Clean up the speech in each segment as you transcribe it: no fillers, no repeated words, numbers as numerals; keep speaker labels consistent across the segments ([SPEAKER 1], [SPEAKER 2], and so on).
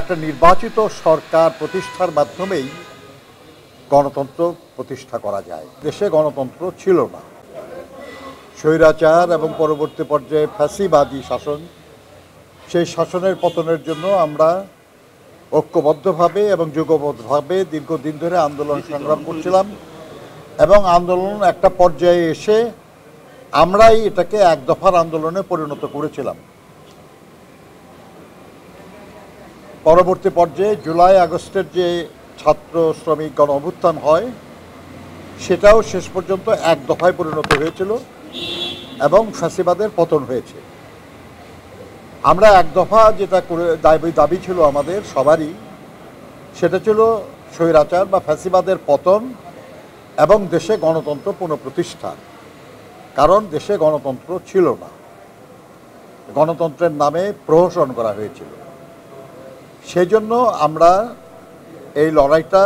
[SPEAKER 1] একটা নির্বাচিত সরকার প্রতিষ্ঠার মাধ্যমেই গণতন্ত্র প্রতিষ্ঠা করা যায়। দেশে গণতন্ত্র ছিল না, স্বৈরাচার এবং পরবর্তী পর্যায়ে ফ্যাসিবাদী শাসন, সেই শাসনের পতনের জন্য আমরা ঐক্যবদ্ধভাবে এবং যুগবদ্ধভাবে দীর্ঘদিন ধরে আন্দোলন সংগ্রাম করছিলাম এবং আন্দোলন একটা পর্যায়ে এসে আমরাই এটাকে এক দফার আন্দোলনে পরিণত করেছিলাম। পরবর্তী পর্যায়ে জুলাই আগস্টের যে ছাত্র শ্রমিক গণ অভ্যুত্থান হয় সেটাও শেষ পর্যন্ত এক দফায় পরিণত হয়েছিল এবং ফ্যাসিবাদের পতন হয়েছে। আমরা এক দফা যেটা করে দাবি ছিল আমাদের সবারই, সেটা ছিল স্বৈরাচার বা ফ্যাসিবাদের পতন এবং দেশে গণতন্ত্র পুনঃপ্রতিষ্ঠা। কারণ দেশে গণতন্ত্র ছিল না, গণতন্ত্রের নামে প্রহসন করা হয়েছিল। সেজন্য আমরা এই লড়াইটা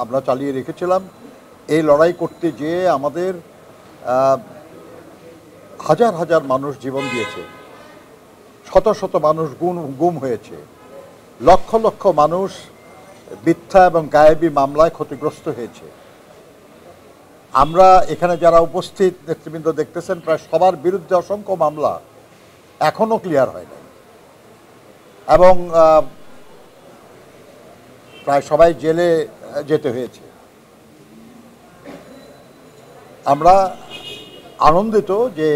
[SPEAKER 1] আমরা চালিয়ে রেখেছিলাম। এই লড়াই করতে যেয়ে আমাদের হাজার হাজার মানুষ জীবন দিয়েছে, শত শত মানুষ গুম হয়েছে, লক্ষ লক্ষ মানুষ মিথ্যা এবং গায়েবী মামলায় ক্ষতিগ্রস্ত হয়েছে। আমরা এখানে যারা উপস্থিত নেতৃবৃন্দ দেখতেছেন, প্রায় সবার বিরুদ্ধে অসংখ্য মামলা এখনও ক্লিয়ার হয় নাই এবং প্রায় সবাই জেলে যেতে হয়েছে। আমরা আনন্দিত যে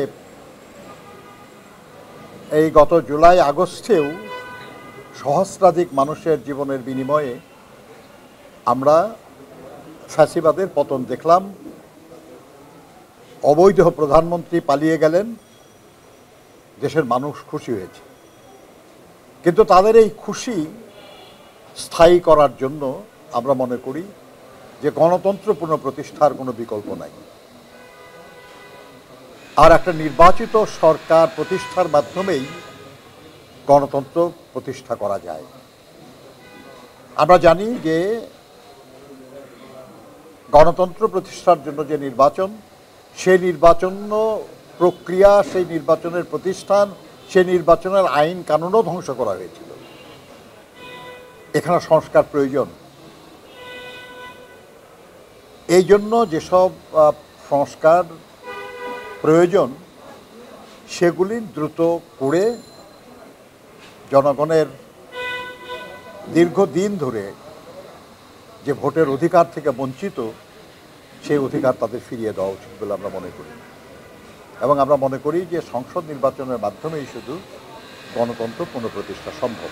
[SPEAKER 1] এই গত জুলাই আগস্টেও সহস্রাধিক মানুষের জীবনের বিনিময়ে আমরা ফ্যাসিবাদের পতন দেখলাম। অবৈধ প্রধানমন্ত্রী পালিয়ে গেলেন, দেশের মানুষ খুশি হয়েছে। কিন্তু তাদের এই খুশি স্থায়ী করার জন্য আমরা মনে করি যে গণতন্ত্র পুনঃপ্রতিষ্ঠার কোনো বিকল্প নাই। আর একটা নির্বাচিত সরকার প্রতিষ্ঠার মাধ্যমেই গণতন্ত্র প্রতিষ্ঠা করা যায়। আমরা জানি যে গণতন্ত্র প্রতিষ্ঠার জন্য যে নির্বাচন, সেই নির্বাচন প্রক্রিয়া, সেই নির্বাচনের প্রতিষ্ঠান, সেই নির্বাচনের আইন কানুনও ধ্বংস করা হয়েছিল। এখানে সংস্কার প্রয়োজন। এই জন্য যেসব সংস্কার প্রয়োজন সেগুলি দ্রুত করে জনগণের দীর্ঘদিন ধরে যে ভোটের অধিকার থেকে বঞ্চিত, সেই অধিকার তাদের ফিরিয়ে দেওয়া উচিত বলে আমরা মনে করি। এবং আমরা মনে করি যে সংসদ নির্বাচনের মাধ্যমেই শুধু গণতন্ত্র পুনঃপ্রতিষ্ঠা সম্ভব।